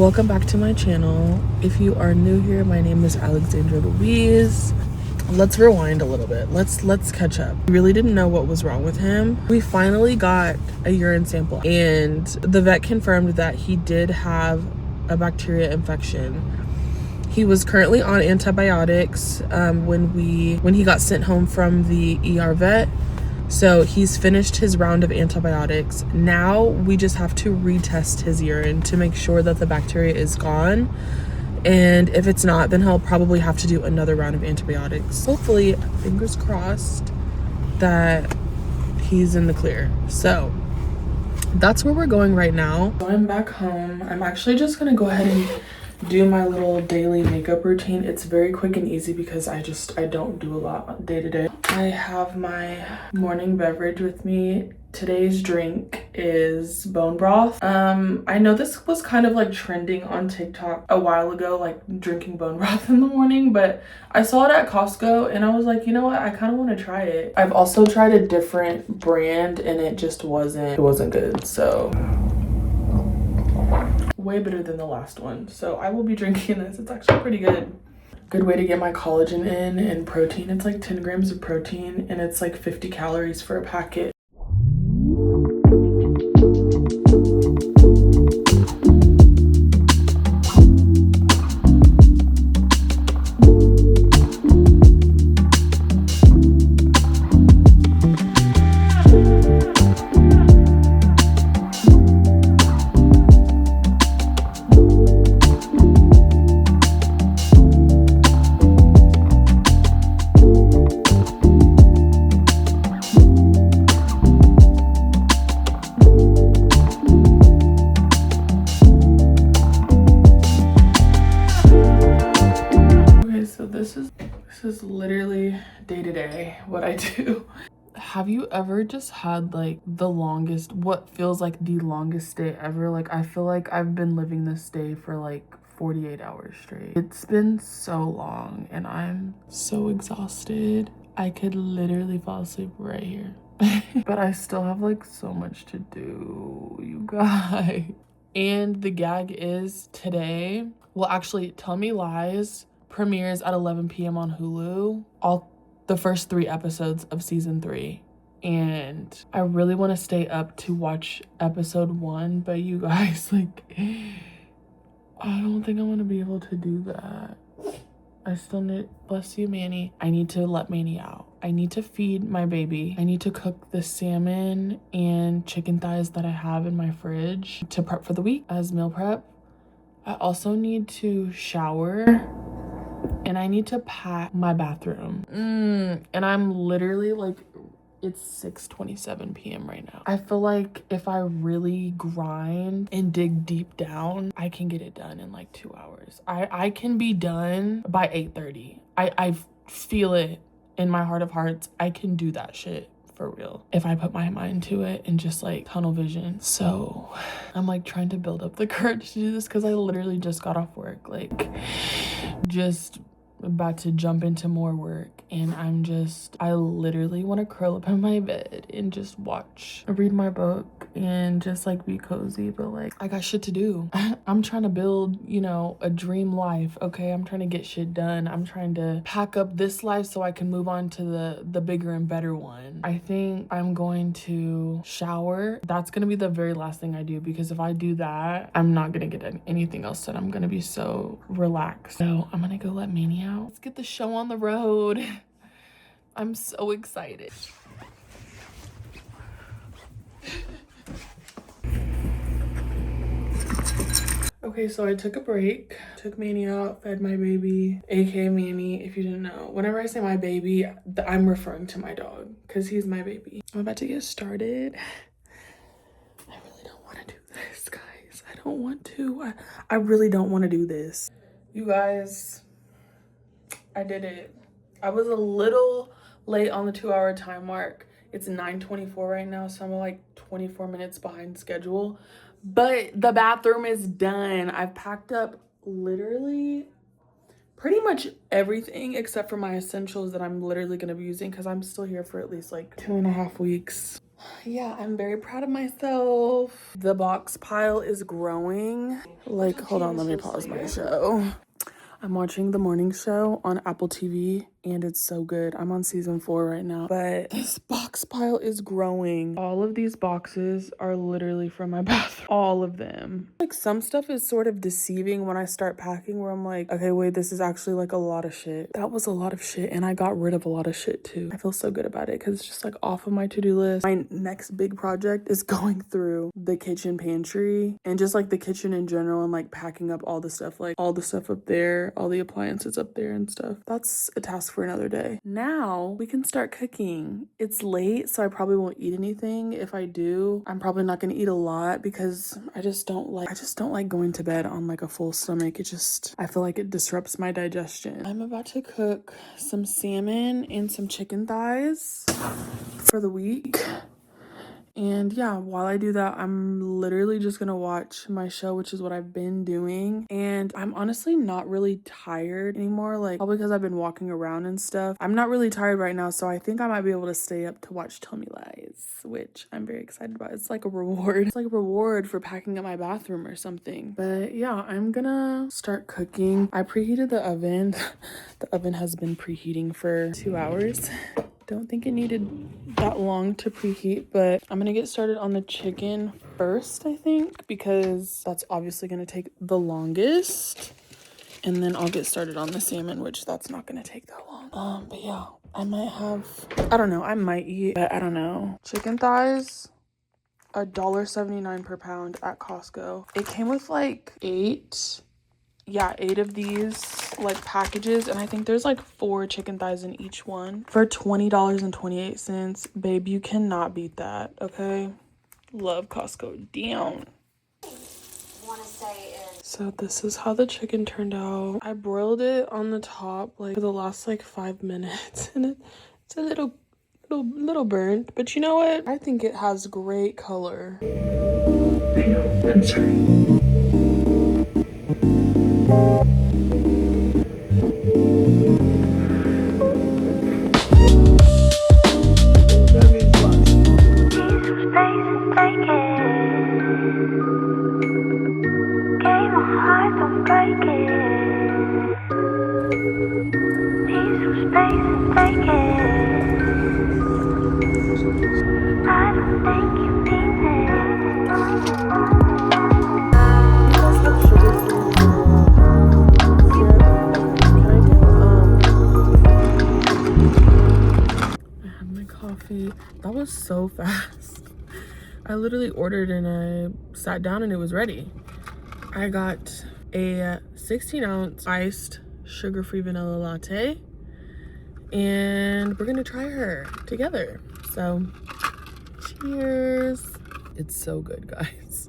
Welcome back to my channel. If you are new here, my name is Alexzandra.louise. Let's rewind a little bit. Let's catch up. We really didn't know what was wrong with him. We finally got a urine sample and the vet confirmed that he did have a bacteria infection. He was currently on antibiotics when he got sent home from the ER vet. So he's finished his round of antibiotics. Now we just have to retest his urine to make sure that the bacteria is gone. And if it's not, then he'll probably have to do another round of antibiotics. Hopefully, fingers crossed, that he's in the clear. So that's where we're going right now. So I'm back home. I'm actually just gonna go ahead and do my little daily makeup routine. It's very quick and easy because I don't do a lot day to day. I have my morning beverage with me. Today's drink is bone broth. I know this was kind of like trending on TikTok a while ago, like drinking bone broth in the morning, but I saw it at Costco and I was like, you know what? I kind of want to try it. I've also tried a different brand and it just wasn't good. So way better than the last one. So I will be drinking this. It's actually pretty good. Good way to get my collagen in and protein. It's like 10 grams of protein and it's like 50 calories for a packet. This is literally day to day what I do. Have you ever just had like what feels like the longest day ever? Like I feel like I've been living this day for like 48 hours straight. It's been so long and I'm so exhausted. I could literally fall asleep right here. But I still have like so much to do, you guys. And the gag is today, well actually Tell Me Lies premieres at 11 p.m. on Hulu. The first 3 episodes of season 3. And I really want to stay up to watch episode 1, but you guys, like, I don't think I'm going to be able to do that. I still need, bless you, Manny. I need to let Manny out. I need to feed my baby. I need to cook the salmon and chicken thighs that I have in my fridge to prep for the week as meal prep. I also need to shower. And I need to pack my bathroom. And I'm literally like, it's 6:27 p.m. right now. I feel like if I really grind and dig deep down, I can get it done in like 2 hours. I can be done by 8:30. I feel it in my heart of hearts. I can do that shit for real if I put my mind to it and just like tunnel vision. So I'm like trying to build up the courage to do this because I literally just got off work, like just about to jump into more work, and I literally want to curl up in my bed and just read my book and just like be cozy, but like I got shit to do. I'm trying to build, you know, a dream life. Okay, I'm trying to get shit done. I'm trying to pack up this life so I can move on to the bigger and better one. I think I'm going to shower. That's gonna be the very last thing I do, because if I do that, I'm not gonna get anything else done. I'm gonna be so relaxed. So I'm gonna go let Manny out. Let's get the show on the road. I'm so excited. Okay, so I took a break, took Manny out, fed my baby, aka Manny, if you didn't know. Whenever I say my baby, I'm referring to my dog because he's my baby. I'm about to get started. I really don't want to do this, guys. I don't want to. I really don't want to do this. You guys, I did it. I was a little late on the 2-hour time mark. It's 9:24 right now, so I'm like 24 minutes behind schedule. But the bathroom is done. I've packed up literally pretty much everything except for my essentials that I'm literally going to be using because I'm still here for at least like 2.5 weeks. Yeah, I'm very proud of myself. The box pile is growing. Like, hold on, let me pause my show. I'm watching the morning show on Apple TV and it's so good. I'm on season 4 right now, but this box pile is growing. All of these boxes are literally from my bathroom. All of them. Like, some stuff is sort of deceiving when I start packing where I'm like, okay, wait, this is actually like a lot of shit. That was a lot of shit and I got rid of a lot of shit too. I feel so good about it because it's just like off of my to-do list. My next big project is going through the kitchen pantry and just like the kitchen in general and like packing up all the stuff, like all the stuff up there, all the appliances up there and stuff. That's a task for another day. Now we can start cooking. It's late, so I probably won't eat anything. If I do, I'm probably not gonna eat a lot because I just don't like going to bed on like a full stomach. I feel like it disrupts my digestion. I'm about to cook some salmon and some chicken thighs for the week. And yeah, while I do that, I'm literally just gonna watch my show, which is what I've been doing. And I'm honestly not really tired anymore, like probably because I've been walking around and stuff. I'm not really tired right now, so I think I might be able to stay up to watch Tell Me Lies, which I'm very excited about. It's like a reward. It's like a reward for packing up my bathroom or something. But yeah, I'm gonna start cooking. I preheated the oven. The oven has been preheating for 2 hours. Don't think it needed that long to preheat, but I'm gonna get started on the chicken first, I think, because that's obviously gonna take the longest. And then I'll get started on the salmon, which that's not gonna take that long. But yeah, I might eat, but I don't know. Chicken thighs, $1.79 per pound at Costco. It came with like 8 of these like packages, and I think there's like 4 chicken thighs in each one for $20.28. Babe, you cannot beat that. Okay, love Costco down. So this is how the chicken turned out. I broiled it on the top like for the last like 5 minutes and it's a little burnt, but you know what, I think it has great color. I'm sorry. That was so fast. I literally ordered and I sat down and it was ready. I got a 16-ounce iced sugar-free vanilla latte and we're gonna try her together. So cheers. It's so good, guys.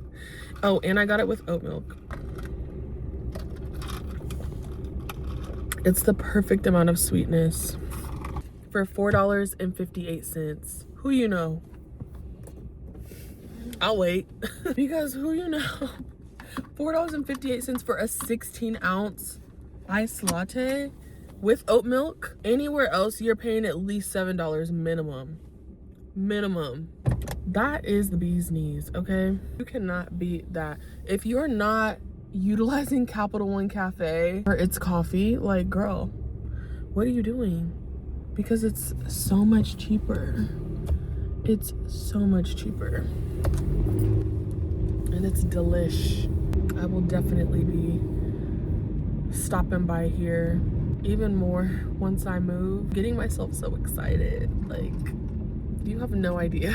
Oh, and I got it with oat milk. It's the perfect amount of sweetness for $4.58. Who you know? I'll wait. Because who you know? $4.58 for a 16-ounce iced latte with oat milk. Anywhere else you're paying at least $7 minimum. That is the bee's knees, okay? You cannot beat that. If you're not utilizing Capital One Cafe or its coffee, like, girl, what are you doing? Because it's so much cheaper. It's so much cheaper. And it's delish. I will definitely be stopping by here even more once I move. Getting myself so excited. Like, you have no idea.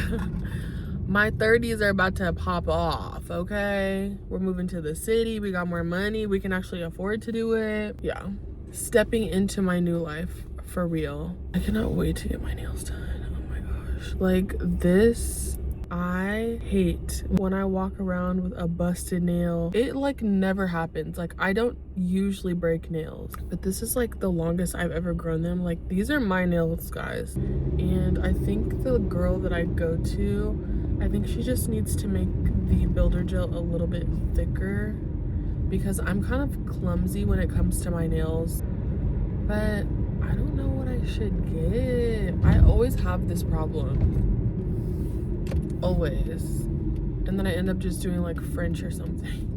My 30s are about to pop off, okay? We're moving to the city. We got more money. We can actually afford to do it. Yeah. Stepping into my new life for real. I cannot wait to get my nails done. Oh my gosh. Like, this, I hate when I walk around with a busted nail. It like never happens. Like, I don't usually break nails, but this is like the longest I've ever grown them. Like, these are my nails, guys. And I think the girl that I go to, I think she just needs to make the builder gel a little bit thicker because I'm kind of clumsy when it comes to my nails. But I don't know what I should get. I always have this problem. always. And then I end up just doing like French or something.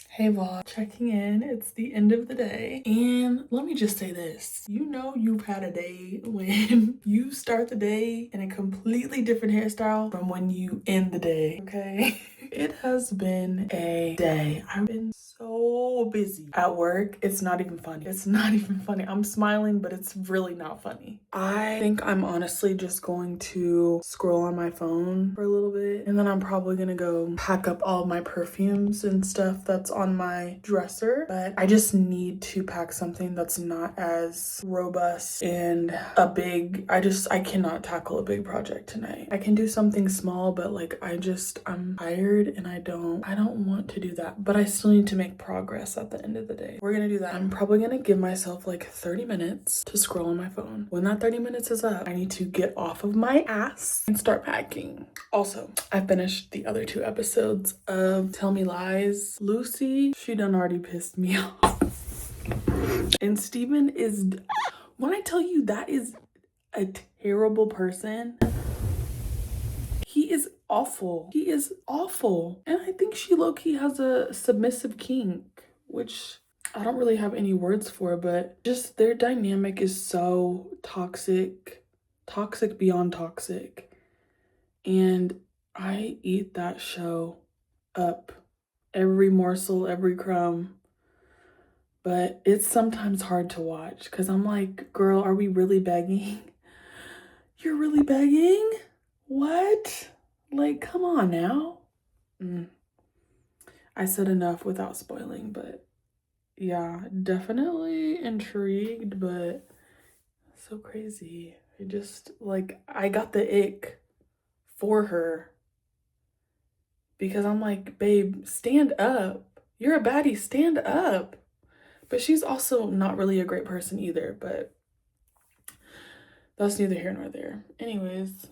Hey vlog, checking in. It's the end of the day. And let me just say this. You know you've had a day when you start the day in a completely different hairstyle from when you end the day, okay? It has been a day. I've been so busy at work. It's not even funny. It's not even funny. I'm smiling, but it's really not funny. I think I'm honestly just going to scroll on my phone for a little bit, and then I'm probably gonna go pack up all my perfumes and stuff that's on my dresser. But I just need to pack something that's not as robust and a big, I cannot tackle a big project tonight. I can do something small, but like I'm tired and I don't want to do that, but I still need to make progress at the end of the day. We're gonna do that. I'm probably gonna give myself like 30 minutes to scroll on my phone. When that 30 minutes is up, I need to get off of my ass and start packing. Also, I finished the other 2 episodes of Tell Me Lies. Lucy, she done already pissed me off. And Steven is, when I tell you that is a terrible person, he is awful. He is awful. And I think she low-key has a submissive kink, which I don't really have any words for, but just their dynamic is so toxic, toxic beyond toxic. And I eat that show up, every morsel, every crumb. But it's sometimes hard to watch because I'm like, girl, are we really begging? You're really begging? What? Like, come on now. I said enough without spoiling, but yeah, definitely intrigued, but so crazy. I just, like, I got the ick for her because I'm like, babe, stand up. You're a baddie, stand up. But she's also not really a great person either, but that's neither here nor there. Anyways,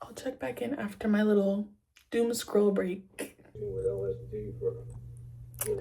I'll check back in after my little doom scroll break.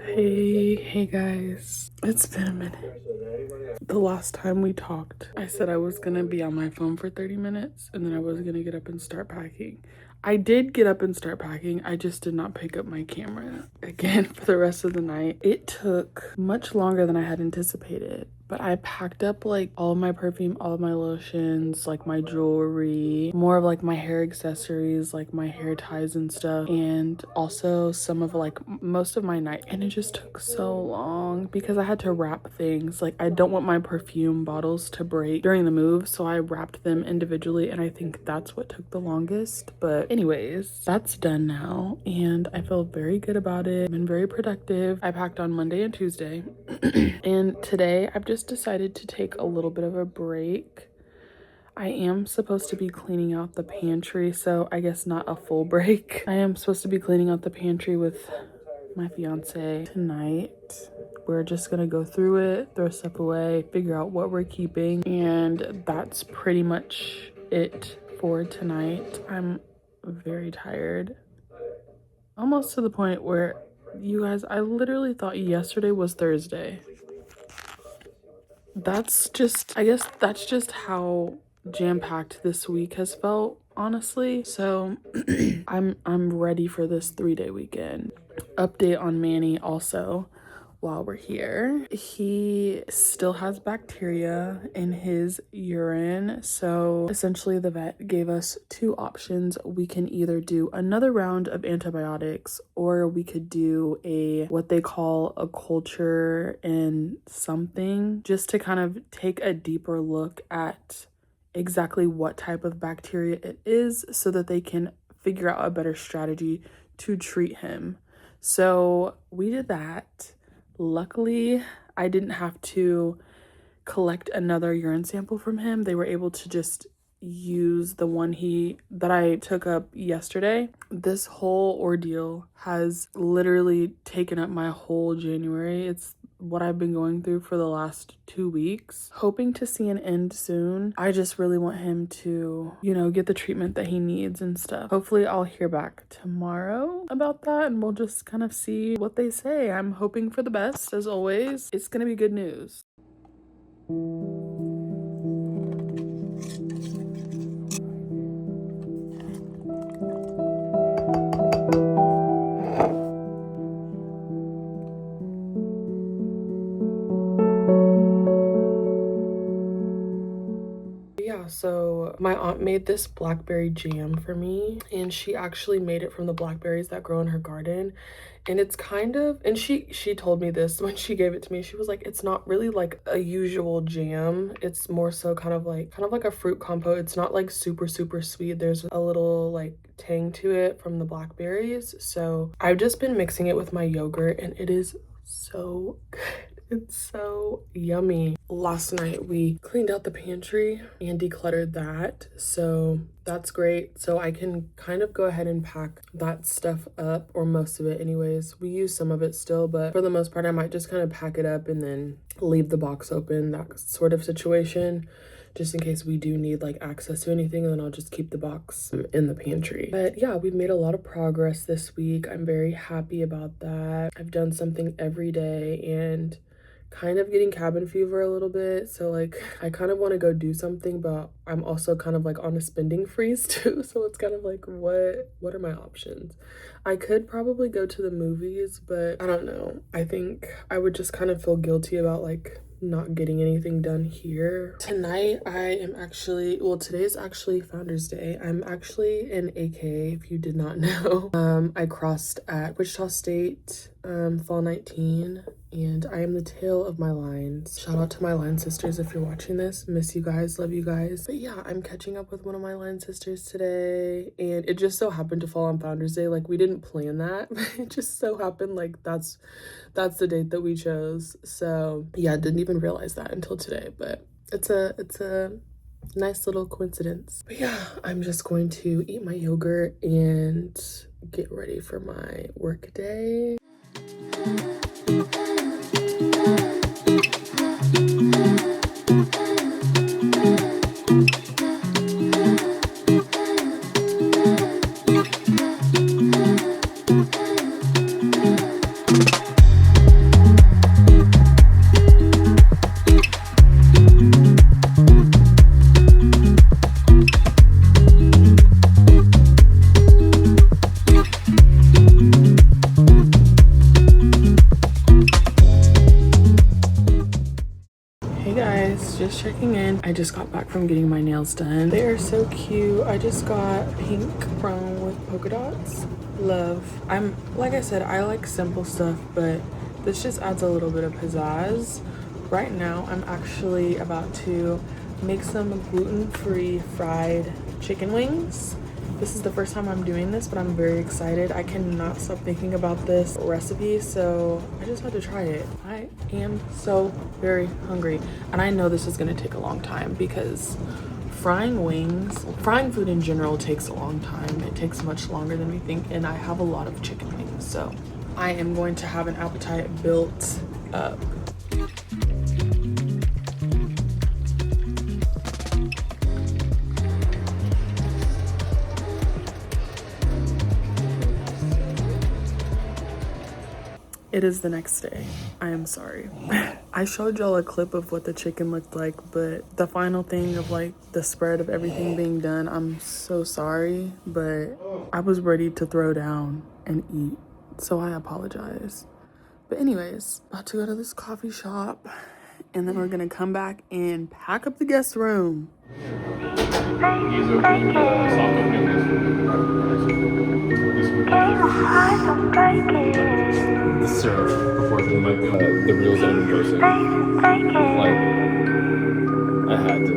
Hey guys, it's been a minute. The last time we talked, I said I was gonna be on my phone for 30 minutes and then I was gonna get up and start packing. I did get up and start packing. I just did not pick up my camera again for the rest of the night. It took much longer than I had anticipated, but I packed up like all of my perfume, all of my lotions, like my jewelry, more of like my hair accessories, like my hair ties and stuff, and also some of like most of my night. And it just took so long because I had to wrap things. Like I don't want my perfume bottles to break during the move, so I wrapped them individually, and I think that's what took the longest. But anyways, that's done now and I feel very good about it. I've been very productive. I packed on Monday and Tuesday and today I've just decided to take a little bit of a break. I am supposed to be cleaning out the pantry, so I guess not a full break. I am supposed to be cleaning out the pantry with my fiance tonight. We're just gonna go through it, throw stuff away, figure out what we're keeping, and that's pretty much it for tonight. I'm very tired, almost to the point where, you guys, I literally thought yesterday was Thursday. That's just, I guess that's just how jam-packed this week has felt, honestly. So I'm ready for this 3-day weekend. Update on Manny also. While we're here, he still has bacteria in his urine, so essentially the vet gave us 2 options. We can either do another round of antibiotics, or we could do a what they call a culture in something, just to kind of take a deeper look at exactly what type of bacteria it is so that they can figure out a better strategy to treat him. So we did that. Luckily, I didn't have to collect another urine sample from him. They were able to just use the one that I took up yesterday. This whole ordeal has literally taken up my whole January. It's what I've been going through for the last 2 weeks. Hoping to see an end soon. I just really want him to, you know, get the treatment that he needs and stuff. Hopefully I'll hear back tomorrow about that and we'll just kind of see what they say. I'm hoping for the best as always. It's gonna be good news. so my aunt made this blackberry jam for me, and she actually made it from the blackberries that grow in her garden. And it's kind of, and she told me this when she gave it to me. She was like, it's not really like a usual jam. It's more so kind of like a fruit compote. It's not like super sweet. There's a little like tang to it from the blackberries. So I've just been mixing it with my yogurt, and it is so good. It's so yummy. Last night we cleaned out the pantry and decluttered that, so that's great. So I can kind of go ahead and pack that stuff up, or most of it anyways. We use some of it still, but for the most part I might just kind of pack it up and then leave the box open, that sort of situation, just in case we do need like access to anything, and then I'll just keep the box in the pantry. But yeah, we've made a lot of progress this week. I'm very happy about that. I've done something every day and kind of getting cabin fever a little bit, so like I kind of want to go do something, but I'm also kind of like on a spending freeze too, so it's kind of like what are my options? I could probably go to the movies, but I don't know. I think I would just kind of feel guilty about like not getting anything done here. Tonight I am actually, well, today's actually Founders Day. I'm actually an AK, if you did not know. I crossed at Wichita State fall 19, and I am the tail of my lines. Shout out to my line sisters if you're watching this. Miss you guys, love you guys. But yeah, I'm catching up with one of my line sisters today, and it just so happened to fall on Founders Day. Like, we didn't plan that, but it just so happened like that's the date that we chose. So yeah, I didn't even realize that until today, but it's a nice little coincidence. But yeah, I'm just going to eat my yogurt and get ready for my work day. Just checking in. I just got back from getting my nails done. They are so cute. I just got pink brown with polka dots. Love. I'm, like I said, I like simple stuff, but this just adds a little bit of pizzazz. Right now, I'm actually about to make some gluten-free fried chicken wings. This is the first time I'm doing this, but I'm very excited. I cannot stop thinking about this recipe, so I just had to try it. I am so very hungry, and I know this is gonna take a long time because frying food in general takes a long time. It takes much longer than we think, and I have a lot of chicken wings, so I am going to have an appetite built up. It is the next day. I am sorry. I showed y'all a clip of what the chicken looked like, but the final thing of like the spread of everything being done, I'm so sorry, but I was ready to throw down and eat, so I apologize. But anyways, about to go to this coffee shop, and then we're gonna come back and pack up the guest room. The syrup proportion, like the real diamond person. Like, I had to.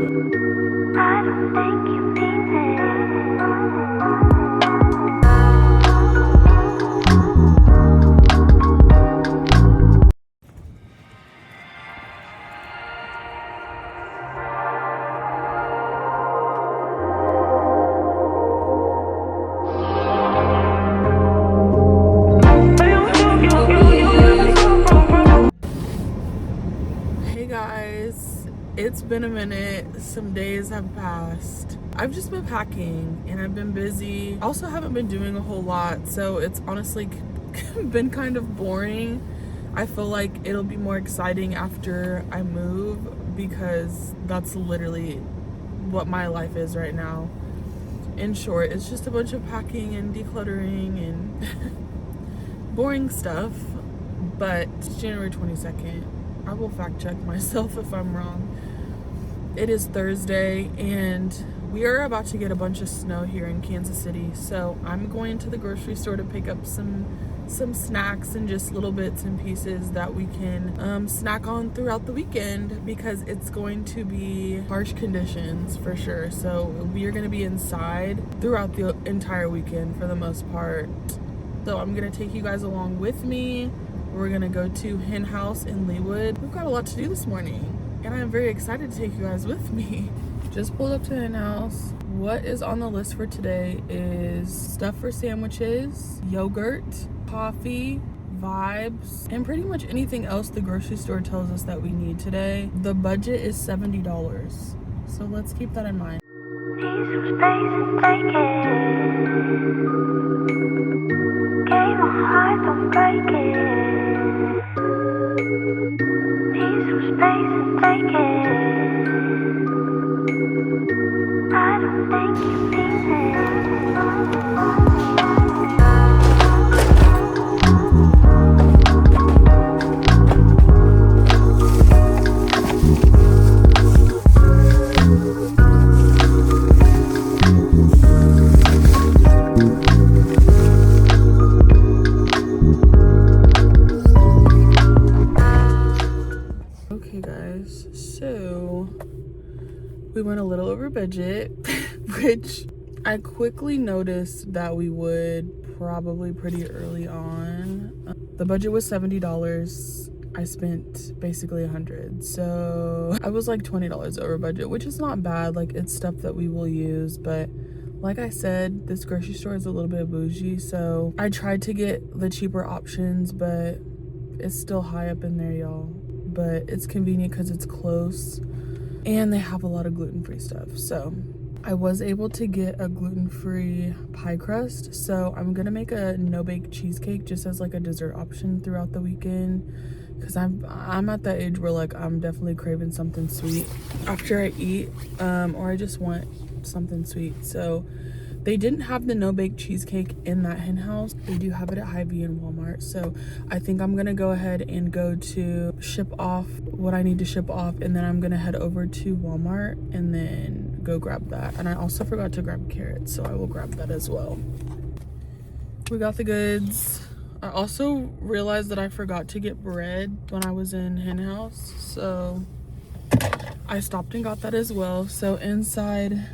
I don't think you mean It's been a minute. Some days have passed. I've just been packing and I've been busy. Also haven't been doing a whole lot, so it's honestly been kind of boring. I feel like it'll be more exciting after I move, because that's literally what my life is right now. In short, it's just a bunch of packing and decluttering and boring stuff. But it's January 22nd. I will fact check myself if I'm wrong. It is Thursday and we are about to get a bunch of snow here in Kansas City. So I'm going to the grocery store to pick up some snacks and just little bits and pieces that we can snack on throughout the weekend, because it's going to be harsh conditions for sure. So we are going to be inside throughout the entire weekend for the most part. So I'm going to take you guys along with me. We're going to go to Hen House in Leawood. We've got a lot to do this morning, and I'm very excited to take you guys with me. Just pulled up to Hen House. What is on the list for today is stuff for sandwiches, yogurt, coffee, vibes, and pretty much anything else the grocery store tells us that we need today. The budget is $70, so let's keep that in mind. Okay guys, so we went a little over budget, which I quickly noticed that we would probably pretty early on. The budget was $70. I spent basically $100, so I was like $20 over budget, which is not bad. Like, it's stuff that we will use, but like I said, this grocery store is a little bit bougie, so I tried to get the cheaper options, but it's still high up in there, y'all. But it's convenient because it's close and they have a lot of gluten-free stuff. So I was able to get a gluten-free pie crust, so I'm gonna make a no-bake cheesecake just as like a dessert option throughout the weekend, because I'm at that age where like I'm definitely craving something sweet after I eat, or I just want something sweet. So they didn't have the no-bake cheesecake in that Hen House. They do have it at Hy-Vee and Walmart. So I think I'm gonna go ahead and go to ship off what I need to ship off, and then I'm gonna head over to Walmart and then go grab that. And I also forgot to grab carrots, so I will grab that as well. We got the goods. I also realized that I forgot to get bread when I was in Hen House, so I stopped and got that as well. So inside,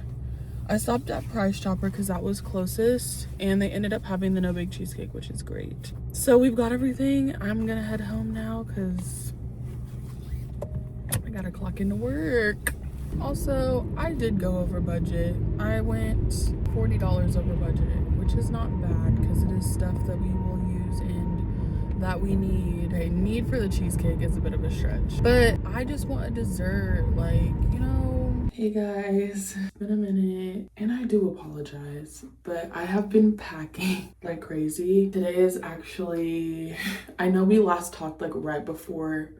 I stopped at Price Chopper because that was closest, and they ended up having the no-bake cheesecake, which is great. So we've got everything. I'm gonna head home now because I gotta clock into work. Also, I did go over budget. I went $40 over budget, which is not bad because it is stuff that we will use and that we need. A need for the cheesecake is a bit of a stretch, but I just want a dessert, like, you know. Hey guys, it's been a minute and I do apologize, but I have been packing like crazy. Today is actually, I know we last talked like right before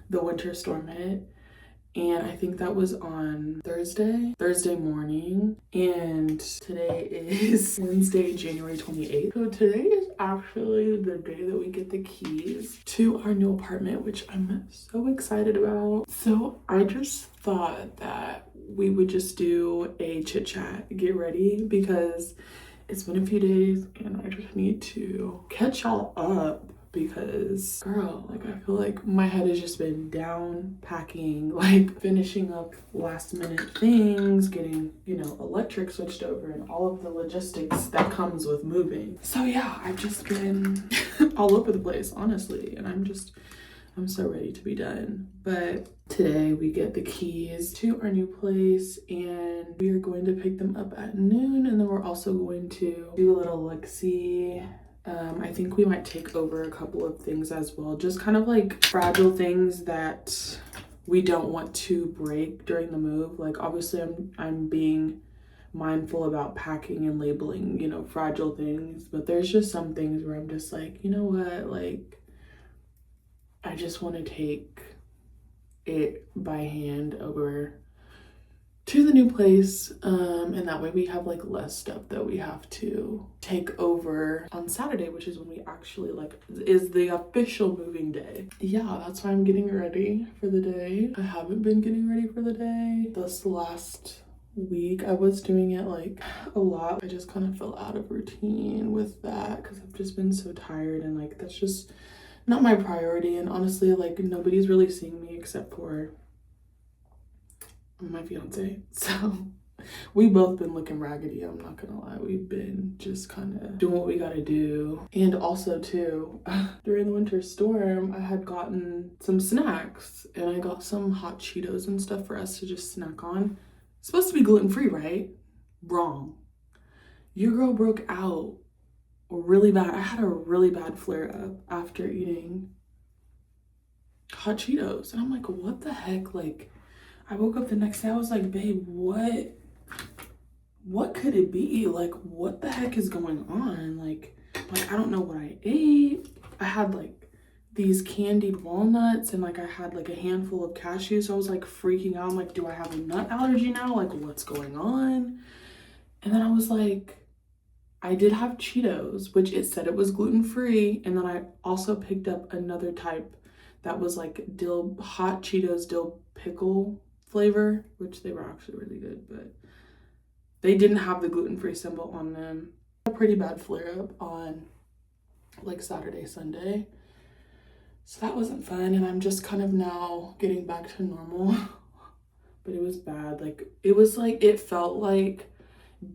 the winter storm hit, and I think that was on Thursday morning, and today is Wednesday, January 28th. So today is actually the day that we get the keys to our new apartment, which I'm so excited about. So I just thought that we would just do a chit chat, get ready, because it's been a few days and I just need to catch y'all up, because girl, like, I feel like my head has just been down packing, like finishing up last minute things, getting, you know, electric switched over and all of the logistics that comes with moving. So yeah, I've just been all over the place, honestly, and I'm so ready to be done. But today we get the keys to our new place and we are going to pick them up at noon, and then we're also going to do a little look-see. I think we might take over a couple of things as well, just kind of like fragile things that we don't want to break during the move. Like, obviously I'm being mindful about packing and labeling, you know, fragile things, but there's just some things where I'm just like, you know what, like, I just want to take it by hand over to the new place, and that way we have like less stuff that we have to take over on Saturday, which is when we actually like is the official moving day. Yeah, that's why I'm getting ready for the day. I haven't been getting ready for the day this last week. I was doing it like a lot. I just kind of fell out of routine with that because I've just been so tired, and like that's just not my priority. And honestly, like nobody's really seeing me except for my fiance. So we both been looking raggedy, I'm not gonna lie. We've been just kind of doing what we gotta do. And also too, during the winter storm, I had gotten some snacks, and I got some hot Cheetos and stuff for us to just snack on. It's supposed to be gluten-free, right? Wrong. Your girl broke out really bad. I had a really bad flare up after eating hot Cheetos. And I'm like, what the heck? Like, I woke up the next day, I was like, babe, what could it be? Like, what the heck is going on? Like I don't know what I ate. I had like these candied walnuts, and like I had like a handful of cashews. So I was like freaking out. I'm like, do I have a nut allergy now? Like, what's going on? And then I was like, I did have Cheetos, which it said it was gluten-free. And then I also picked up another type that was like hot Cheetos dill pickle flavor, which they were actually really good, but they didn't have the gluten-free symbol on them. A pretty bad flare up on like Saturday, Sunday. So that wasn't fun, and I'm just kind of now getting back to normal. But it was bad. Like it felt like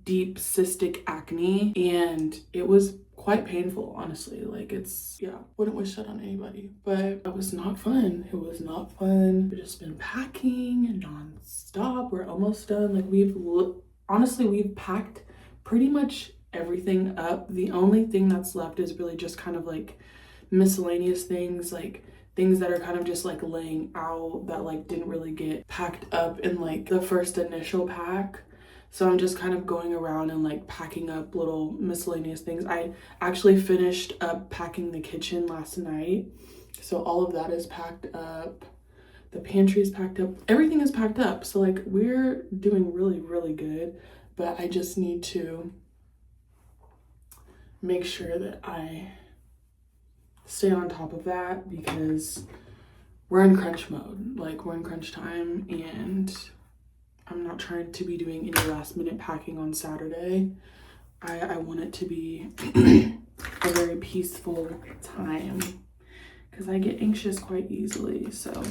deep cystic acne, and it was quite painful, honestly. Like wouldn't wish that on anybody, but it was not fun. It was not fun. We've just been packing non-stop. We're almost done. Like honestly, we've packed pretty much everything up. The only thing that's left is really just kind of like miscellaneous things, like things that are kind of just like laying out that like didn't really get packed up in like the first initial pack. So I'm just kind of going around and like packing up little miscellaneous things. I actually finished up packing the kitchen last night, so all of that is packed up. The pantry is packed up. Everything is packed up. So like we're doing really, really good. But I just need to make sure that I stay on top of that, because we're in crunch mode. Like we're in crunch time, and I'm not trying to be doing any last minute packing on Saturday. I want it to be a very peaceful time, because I get anxious quite easily. So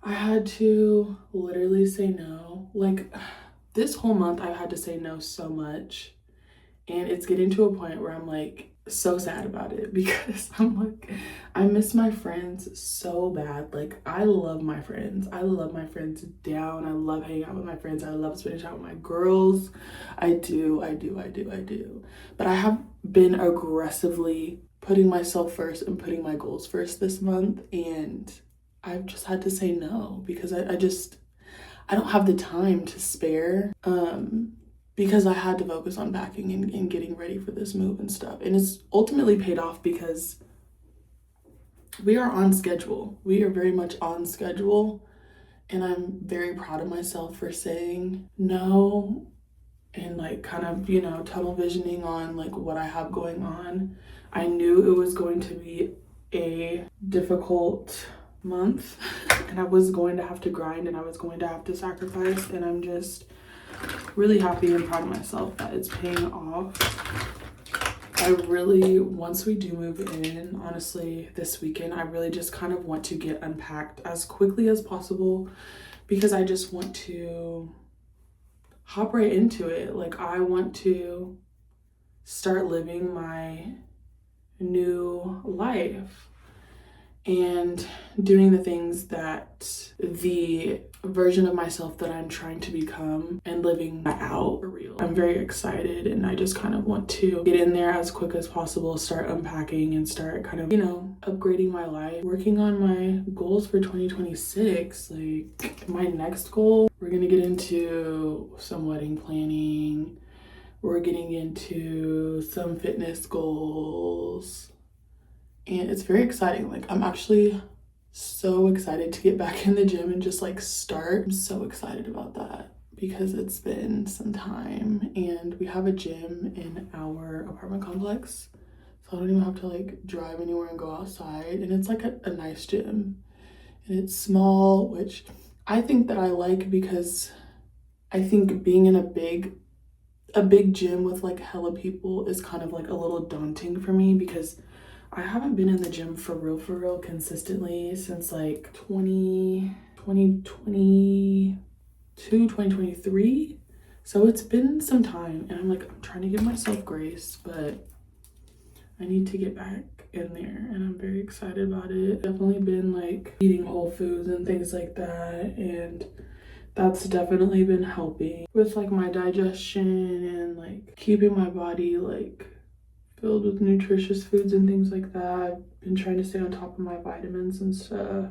I had to literally say no. Like this whole month I've had to say no so much, and it's getting to a point where I'm like so sad about it, because I'm like, I miss my friends so bad. Like I love my friends. I love my friends down. I love hanging out with my friends. I love spending time with my girls. I do. But I have been aggressively putting myself first and putting my goals first this month, and I've just had to say no, because I don't have the time to spare. Because I had to focus on packing and getting ready for this move and stuff. And it's ultimately paid off, because we are on schedule. We are very much on schedule. And I'm very proud of myself for saying no, and like kind of, tunnel visioning on like what I have going on. I knew it was going to be a difficult month, and I was going to have to grind, and I was going to have to sacrifice, and I'm just really happy and proud of myself that it's paying off. Once we do move in, honestly, this weekend, I really just kind of want to get unpacked as quickly as possible, because I just want to hop right into it. Like I want to start living my new life and doing the things that the version of myself that I'm trying to become, and living that out for real. I'm very excited, and I just kind of want to get in there as quick as possible, start unpacking, and start kind of, upgrading my life, working on my goals for 2026. Like my next goal, we're gonna get into some wedding planning. We're getting into some fitness goals. And it's very exciting. Like I'm actually so excited to get back in the gym and just like start. I'm so excited about that because it's been some time, and we have a gym in our apartment complex. So I don't even have to like drive anywhere and go outside. And it's like a nice gym. And it's small, which I think that I like because I think being in a big gym with like hella people is kind of like a little daunting for me, because I haven't been in the gym for real consistently since like 2023. So it's been some time, and I'm trying to give myself grace, but I need to get back in there, and I'm very excited about it. Definitely been like eating whole foods and things like that, and that's definitely been helping with like my digestion and like keeping my body like filled with nutritious foods and things like that. I've been trying to stay on top of my vitamins and stuff.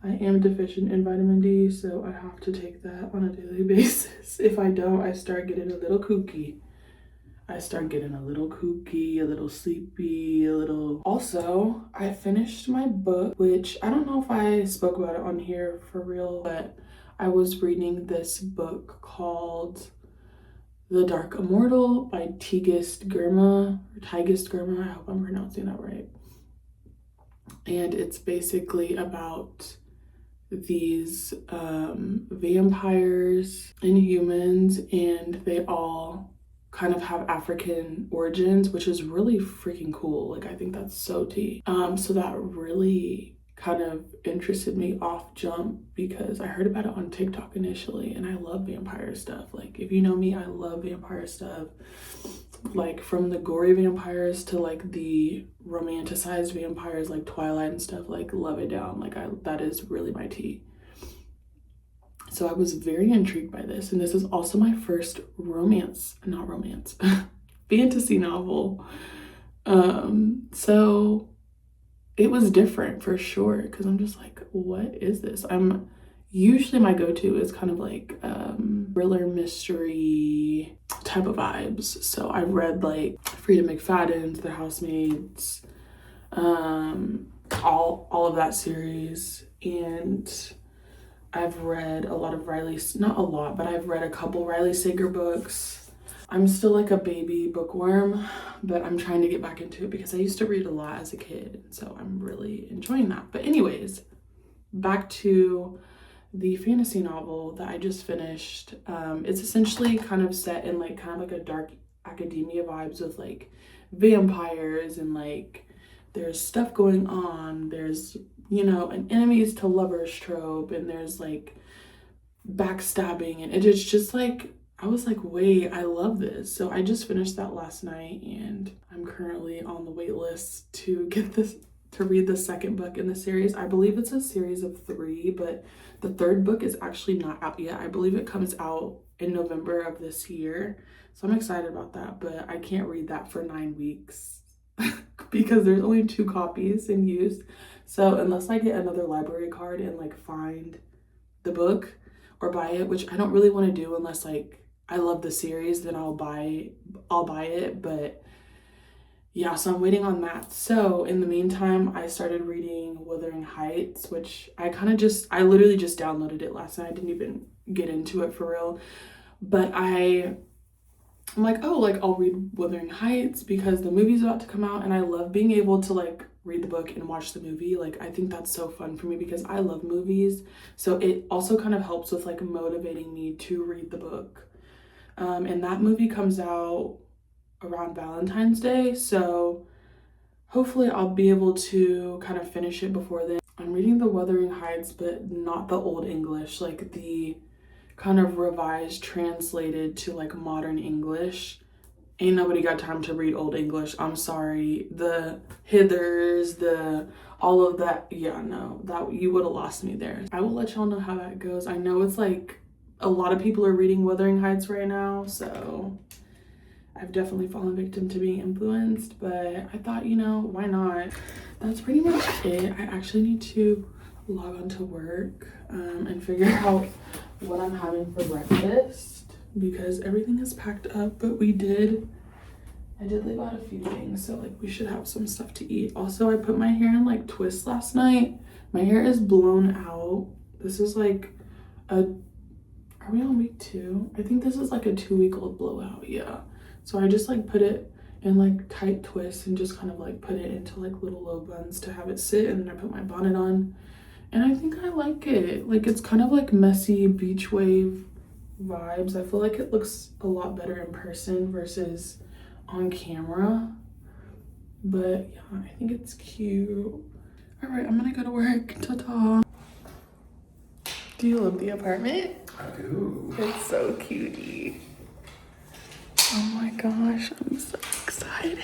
I am deficient in vitamin D, so I have to take that on a daily basis. If I don't, I start getting a little kooky. A little sleepy, a little... Also, I finished my book, which I don't know if I spoke about it on here for real, but I was reading this book called The Dark Immortal by Tigist Girma, I hope I'm pronouncing that right. And it's basically about these vampires and humans, and they all kind of have African origins, which is really freaking cool. Like, I think that's so tea. So that really kind of interested me off jump, because I heard about it on TikTok initially, and I love vampire stuff. Like, if you know me, I love vampire stuff. Like, from the gory vampires to like the romanticized vampires like Twilight and stuff, like love it down. Like, that is really my tea. So I was very intrigued by this, and this is also my first fantasy novel. So it was different for sure, because I'm just like, what is this? Usually my go-to is kind of like thriller mystery type of vibes. So I've read like Frida McFadden's The Housemaids, all of that series, and I've read a lot of not a lot, but I've read a couple Riley Sager books. I'm still like a baby bookworm, but I'm trying to get back into it because I used to read a lot as a kid, so I'm really enjoying that. But anyways, back to the fantasy novel that I just finished. It's essentially kind of set in like a dark academia vibes with like vampires, and like there's stuff going on. There's, you know, an enemies to lovers trope, and there's like backstabbing, and it's just like, I was like, wait, I love this. So I just finished that last night, and I'm currently on the wait list to read the second book in the series. I believe it's a series of 3, but the third book is actually not out yet. I believe it comes out in November of this year. So I'm excited about that, but I can't read that for 9 weeks because there's only 2 copies in use. So unless I get another library card and like find the book or buy it, which I don't really want to do unless like I love the series, then I'll buy it. But yeah, so I'm waiting on that. So in the meantime, I started reading Wuthering Heights, which I literally just downloaded it last night. I didn't even get into it for real. But I'm like, oh, like I'll read Wuthering Heights because the movie's about to come out, and I love being able to like read the book and watch the movie. Like, I think that's so fun for me because I love movies. So it also kind of helps with like motivating me to read the book. And that movie comes out around Valentine's Day, so hopefully I'll be able to kind of finish it before then. I'm reading the Wuthering Heights, but not the Old English, like the kind of revised, translated to like modern English. Ain't nobody got time to read Old English. I'm sorry. The Hithers, all of that. Yeah, no, that you would have lost me there. I will let y'all know how that goes. I know it's like a lot of people are reading Wuthering Heights right now, so I've definitely fallen victim to being influenced, but I thought, you know, why not? That's pretty much it. I actually need to log on to work and figure out what I'm having for breakfast because everything is packed up, but we did I did leave out a few things, so like we should have some stuff to eat. Also, I put my hair in like twists last night. My hair is blown out. This is like are we on week 2? I think this is like a 2-week-old blowout, yeah. So I just like put it in like tight twists and just kind of like put it into like little low buns to have it sit, and then I put my bonnet on. And I think I like it. Like it's kind of like messy beach wave vibes. I feel like it looks a lot better in person versus on camera. But yeah, I think it's cute. All right, I'm gonna go to work. Ta-ta. Do you love the apartment? I do. It's so cutie. Oh my gosh, I'm so excited.